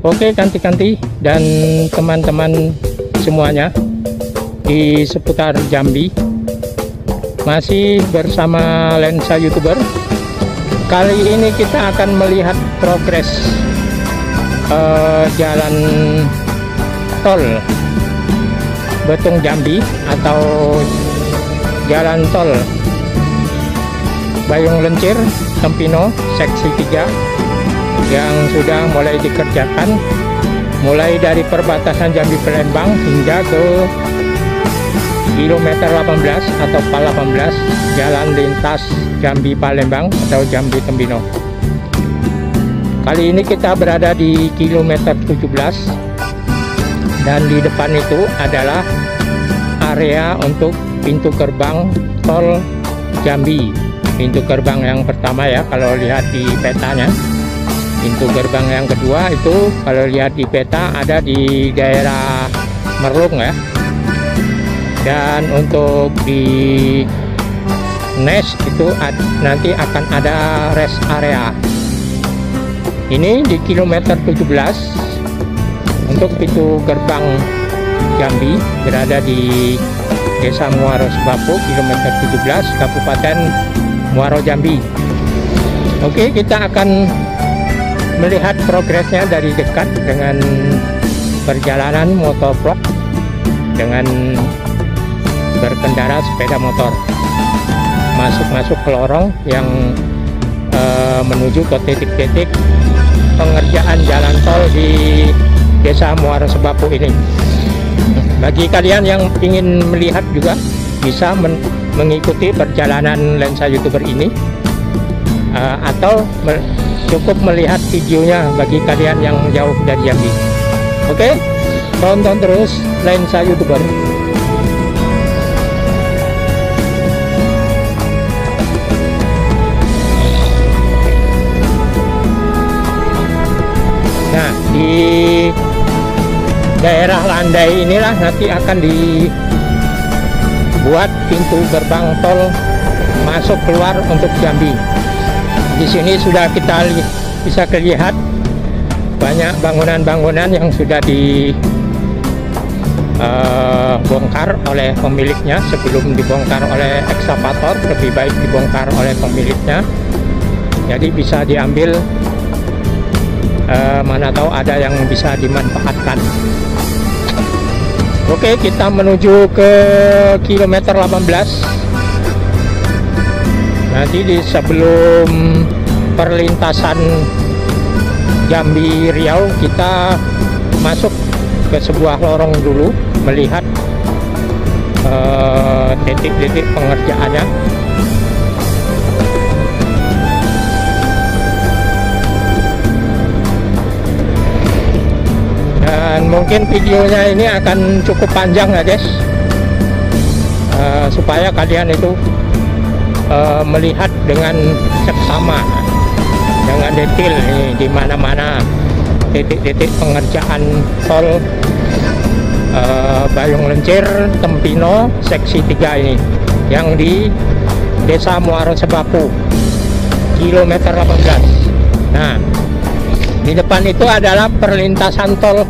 Oke kanti-kanti dan teman-teman semuanya di seputar Jambi, masih bersama Lensa YouTuber. Kali ini kita akan melihat progres jalan tol Betung Jambi atau jalan tol Bayung Lencir Tempino seksi 3 yang sudah mulai dikerjakan, mulai dari perbatasan Jambi Palembang hingga ke kilometer 18 atau PAL 18 jalan lintas Jambi Palembang atau Jambi Tempino. Kali ini kita berada di kilometer 17 dan di depan itu adalah area untuk pintu gerbang tol Jambi. Pintu gerbang yang pertama ya, kalau lihat di petanya. Pintu gerbang yang kedua itu kalau lihat di peta ada di daerah Merlung ya. Dan untuk di Nes itu nanti akan ada rest area. Ini di kilometer 17 untuk pintu gerbang Jambi berada di Desa Muaro Sebapu, kilometer 17, Kabupaten Muaro Jambi. Oke, kita akan melihat progresnya dari dekat dengan perjalanan motovlog dengan berkendara sepeda motor, masuk ke lorong yang menuju ke titik-titik pengerjaan jalan tol di Desa Muaro Sebapu ini. Bagi kalian yang ingin melihat juga bisa mengikuti perjalanan Lensa YouTuber ini, atau cukup melihat videonya bagi kalian yang jauh dari Jambi. Oke, tonton terus Lensa YouTuber. Nah, di daerah Landai inilah nanti akan dibuat pintu gerbang tol masuk keluar untuk Jambi. Di sini sudah kita bisa lihat banyak bangunan-bangunan yang sudah dibongkar oleh pemiliknya. Sebelum dibongkar oleh ekskavator, lebih baik dibongkar oleh pemiliknya. Jadi bisa diambil, mana tahu ada yang bisa dimanfaatkan. Oke, kita menuju ke kilometer 18. Nanti di sebelum perlintasan Jambi Riau, kita masuk ke sebuah lorong dulu melihat titik-titik pengerjaannya. Dan mungkin videonya ini akan cukup panjang ya guys, supaya kalian itu melihat dengan seksama, dengan detail ini di mana-mana titik-titik pengerjaan tol Bayung Lencir Tempino seksi 3 ini yang di Desa Muaro Sebapu kilometer 18. Nah, di depan itu adalah perlintasan tol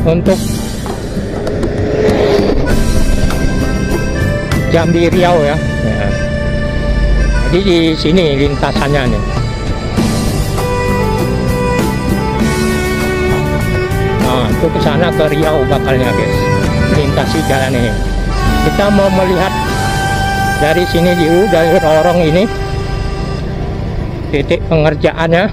untuk Jambi Riau ya. Jadi di sini lintasannya nih. Nah, itu ke sana ke Riau bakalnya guys, melintasi jalan ini. Kita mau melihat dari sini dulu, dari lorong ini titik pengerjaannya.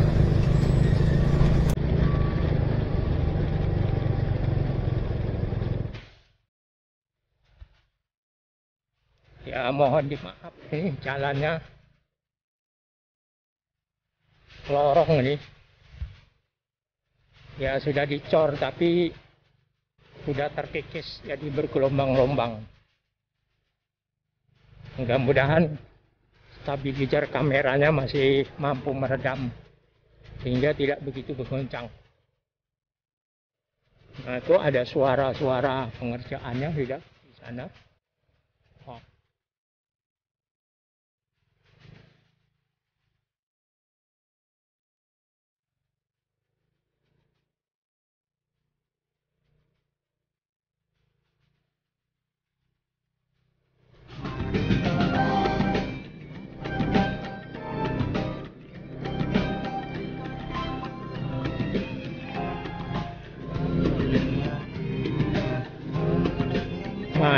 Ya mohon dimaaf, ini jalannya lorong ini ya, sudah dicor tapi sudah terkikis jadi bergelombang-gelombang. Mudah-mudahan stabilizer kameranya masih mampu meredam sehingga tidak begitu bergoncang. Nah, itu ada suara-suara pengerjaannya tidak di sana. Oh.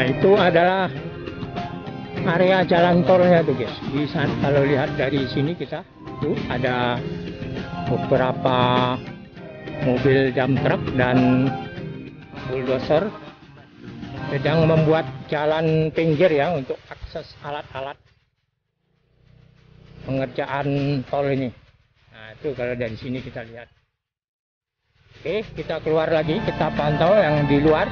Nah, itu adalah area jalan tolnya tuh guys. Bisa kalau lihat dari sini kita tuh ada beberapa mobil dump truck dan bulldozer sedang membuat jalan pinggir ya untuk akses alat-alat pengerjaan tol ini. Nah, itu kalau dari sini kita lihat. Oke, kita keluar lagi, kita pantau yang di luar.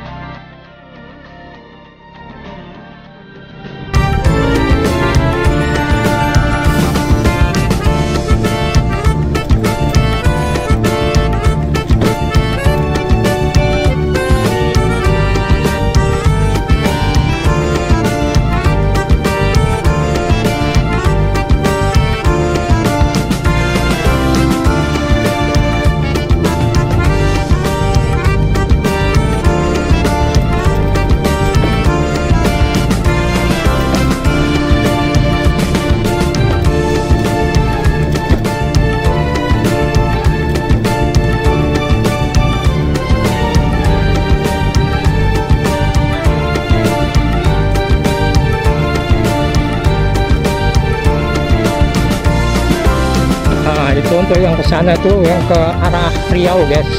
Itu untuk yang ke sana tuh yang ke arah Riau guys.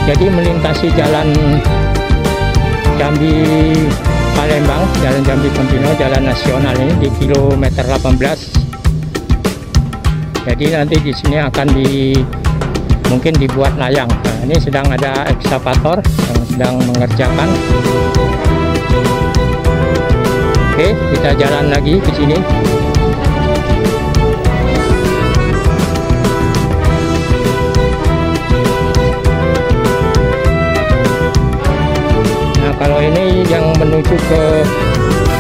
Jadi melintasi jalan Jambi Palembang, jalan Jambi Kempino, jalan nasional ini di kilometer 18. Jadi nanti di sini akan mungkin dibuat layang. Nah, ini sedang ada ekskavator yang sedang mengerjakan. Oke, kita jalan lagi ke sini. Kalau ini yang menuju ke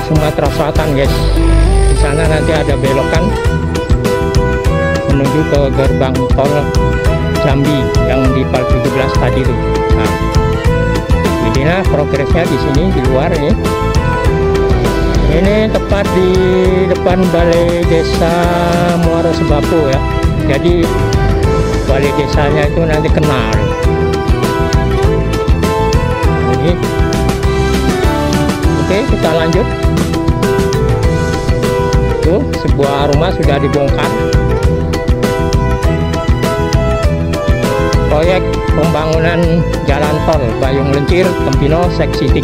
Sumatera Selatan guys, di sana nanti ada belokan menuju ke gerbang tol Jambi yang di Pal 17 tadi tuh. Nah, inilah progresnya di sini di luar ini. Ini tepat di depan Balai Desa Muara Sebapu ya. Jadi balai desanya itu nanti kenal. Ini. Oke, kita lanjut. Tuh, sebuah rumah sudah dibongkar. Proyek pembangunan jalan tol Bayung Lencir Kempino seksi 3.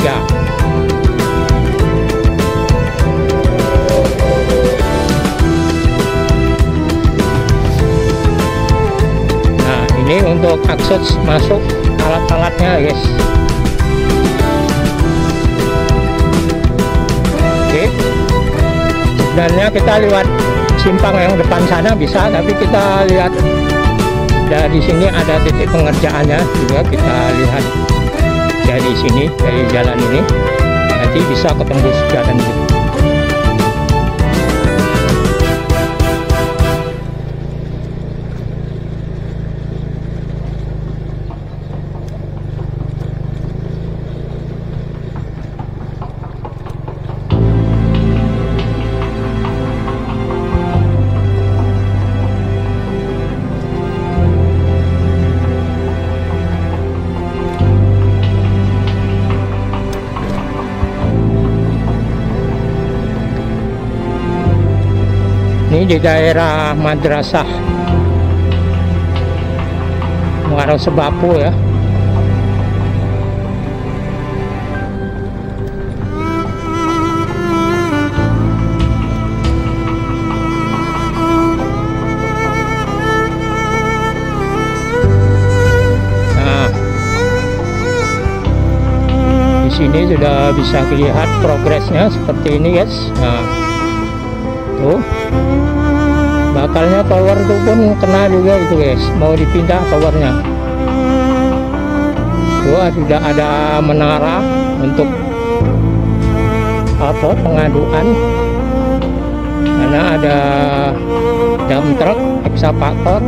Nah, ini untuk akses masuk alat-alatnya guys. Sebenarnya kita lewat simpang yang depan sana bisa, tapi kita lihat dari sini ada titik pengerjaannya juga, kita lihat dari sini, dari jalan ini nanti bisa ketembus jalan itu. Ini di daerah Madrasah Muara Sebapu ya. Nah, di sini sudah bisa dilihat progresnya seperti ini guys. Nah, tuh. Bakalnya tower itu pun kena juga itu guys, mau dipindah towernya. Tuh sudah ada menara untuk apa pengaduan, karena ada dump truck, ekskavator.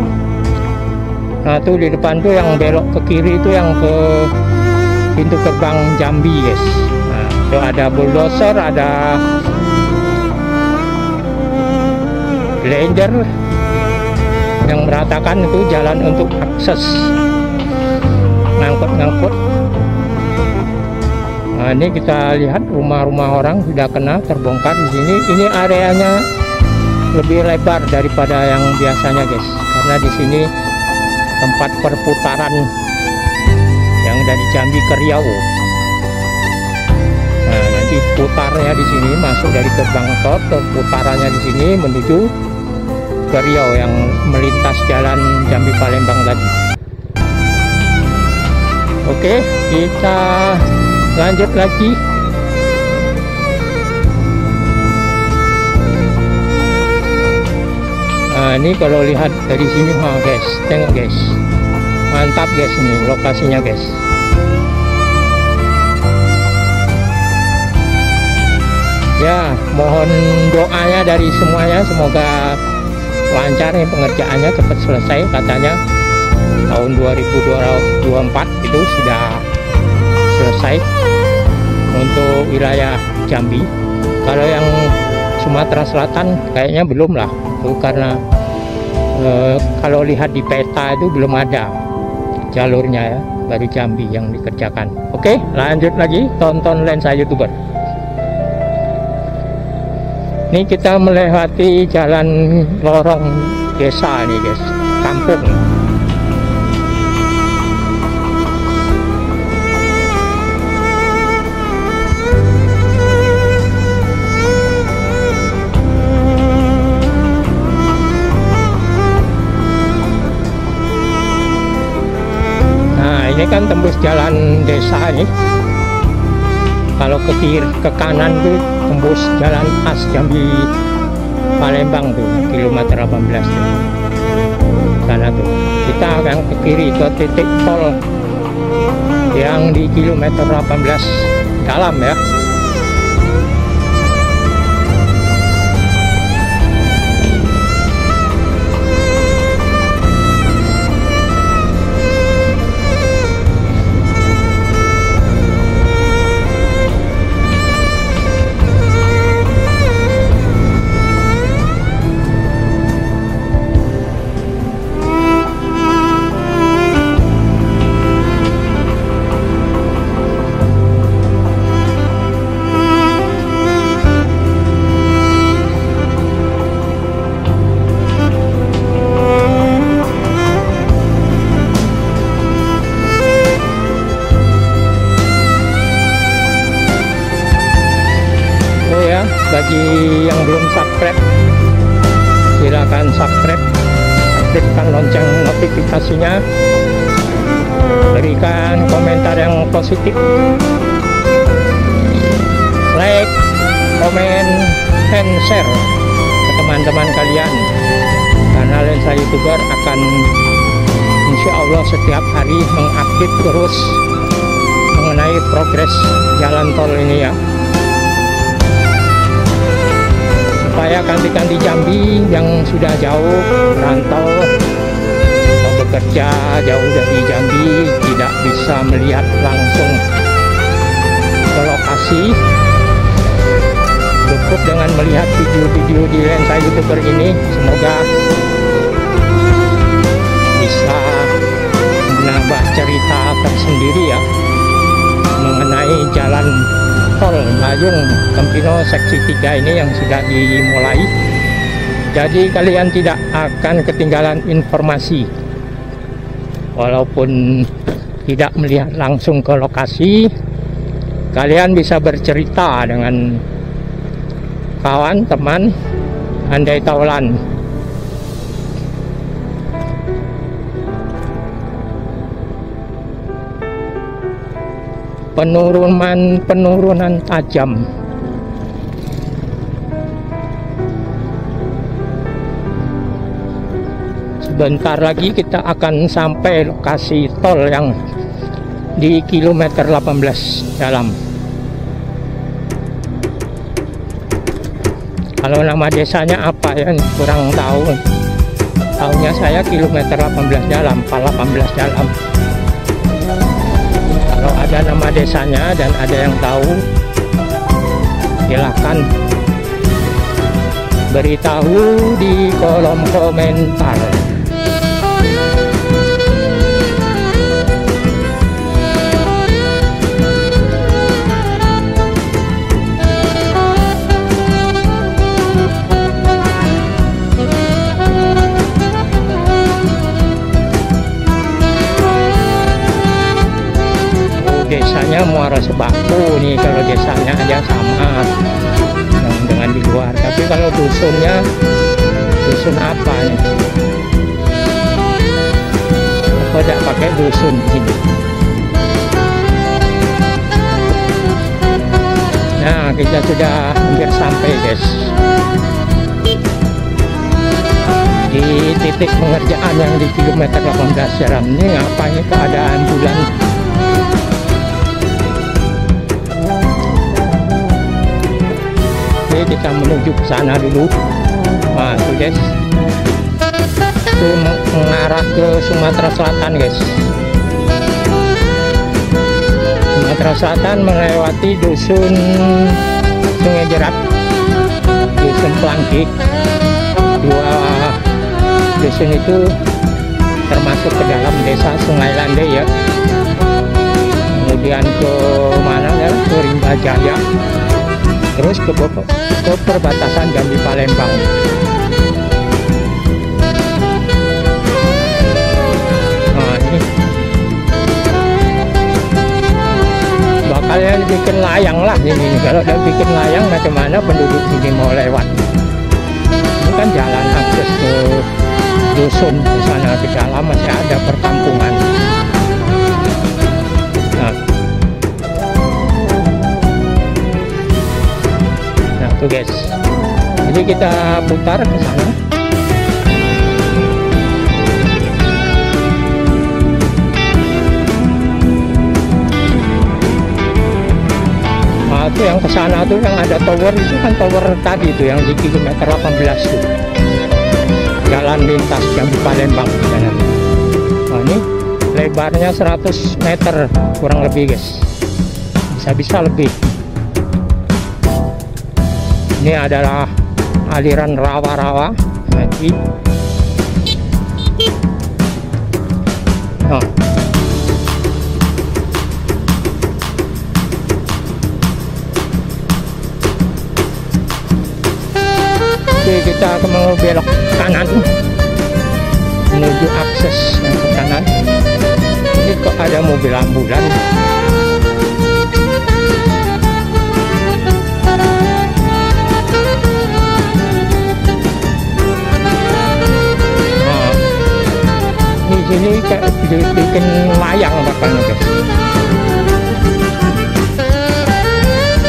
Nah tuh di depan tuh yang belok ke kiri itu yang ke pintu gerbang Jambi guys. Nah tuh ada bulldozer, ada blender yang meratakan itu jalan untuk akses ngangkut-ngangkut Nah, ini kita lihat rumah-rumah orang sudah kena terbongkar di sini. Ini areanya lebih lebar daripada yang biasanya, guys, karena di sini tempat perputaran yang dari Jambi ke Riau. Nah, nanti putarnya di sini masuk dari gerbang tol, putarannya di sini menuju ke Riau yang melintas jalan Jambi Palembang tadi. Oke, kita lanjut lagi. Nah, ini kalau lihat dari sini, guys, tengok guys, mantap guys, ini lokasinya guys. Ya, mohon doanya dari semuanya, semoga lancar nih pengerjaannya, cepat selesai. Katanya tahun 2024 itu sudah selesai untuk wilayah Jambi. Kalau yang Sumatera Selatan kayaknya belum lah, itu karena kalau lihat di peta itu belum ada jalurnya ya, baru Jambi yang dikerjakan. Oke, lanjut lagi, tonton Lensa YouTuber. Ini kita melewati jalan lorong desa nih guys, kampung. Nah, ini kan tembus jalan desa nih. Kalau ke kiri, ke kanan tuh tembus jalan khas Jambi Palembang tuh, kilometer 18 tuh. Sana tuh. Kita akan ke kiri ke titik tol yang di kilometer 18 dalam ya. Bagi yang belum subscribe, silakan subscribe, aktifkan lonceng notifikasinya, berikan komentar yang positif, like, komen, and share ke teman-teman kalian, karena Lensa YouTuber akan insya Allah setiap hari mengupdate terus mengenai progres jalan tol ini ya, supaya kanti-kanti Jambi yang sudah jauh merantau atau bekerja jauh dari Jambi tidak bisa melihat langsung ke lokasi, cukup dengan melihat video-video di Lensa YouTuber ini. Semoga bisa menambah cerita tersendiri ya mengenai jalan tol Mayung Kempino seksi 3 ini yang sudah dimulai. Jadi kalian tidak akan ketinggalan informasi walaupun tidak melihat langsung ke lokasi. Kalian bisa bercerita dengan kawan, teman, andai taulan. Penurunan tajam. Sebentar lagi kita akan sampai lokasi tol yang di kilometer 18 dalam. Kalau nama desanya apa ya, kurang tahu. Tahunya saya kilometer 18 dalam, 18 dalam. Kalau ada nama desanya dan ada yang tahu, silahkan beritahu di kolom komentar. desanya Muara Sebaku nih, kalau desanya aja sama dengan di luar. Tapi kalau dusunnya, dusun apa nih? Aku tidak pakai dusun ini. Nah, kita sudah hampir sampai, guys, di titik pengerjaan yang di kilometer 18 Jaram. Ini ngapain itu ada ambulan. Oke, kita menuju ke sana dulu. Nah, itu guys, itu mengarah ke Sumatera Selatan, guys. Sumatera Selatan melewati dusun Sungai Jerat, dusun Pelangkik. Dua dusun itu termasuk ke dalam desa Sungai Lande ya. Kemudian ke mana ya, ke Rimba Jaya, terus ke perbatasan Jambi Palembang. Nah, ini bakalnya dibikin layang lah ini. Kalau udah bikin layang, macam mana penduduk sini mau lewat? Ini kan jalan akses ke dusun, di sana di dalam masih ada perkampungan. Nah tuh guys, jadi kita putar ke sana. Nah itu yang ke sana tuh yang ada tower, itu kan tower tadi tuh yang di kilometer 18 tuh, jalan lintas Jambi Palembang. Nah ini lebarnya 100 meter kurang lebih, guys, bisa-bisa lebih. Ini adalah aliran rawa-rawa lagi. Nah. Oke, kita mau belok kanan menuju akses yang ke kanan. Ini kok ada mobil ambulan. Nah, di sini kayak bikin layang bakalnya, guys.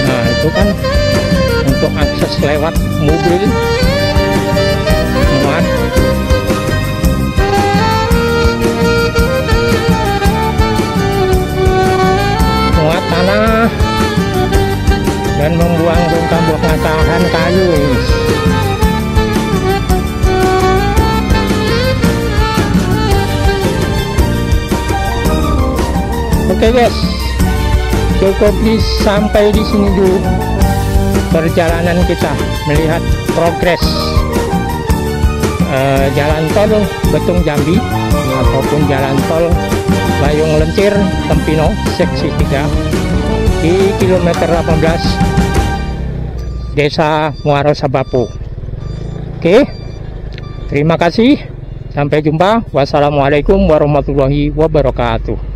Nah itu kan untuk akses lewat mobil muat. Muat tanah dan membuang bongkar-bongkaran kayu ini. Oke guys, cukup sampai di sini dulu perjalanan kita melihat progres jalan tol Betung Jambi ataupun jalan tol Layung Lencir Tempino seksi 3 di kilometer 18 Desa Muara Sebaku. Oke, terima kasih, sampai jumpa. Wassalamualaikum warahmatullahi wabarakatuh.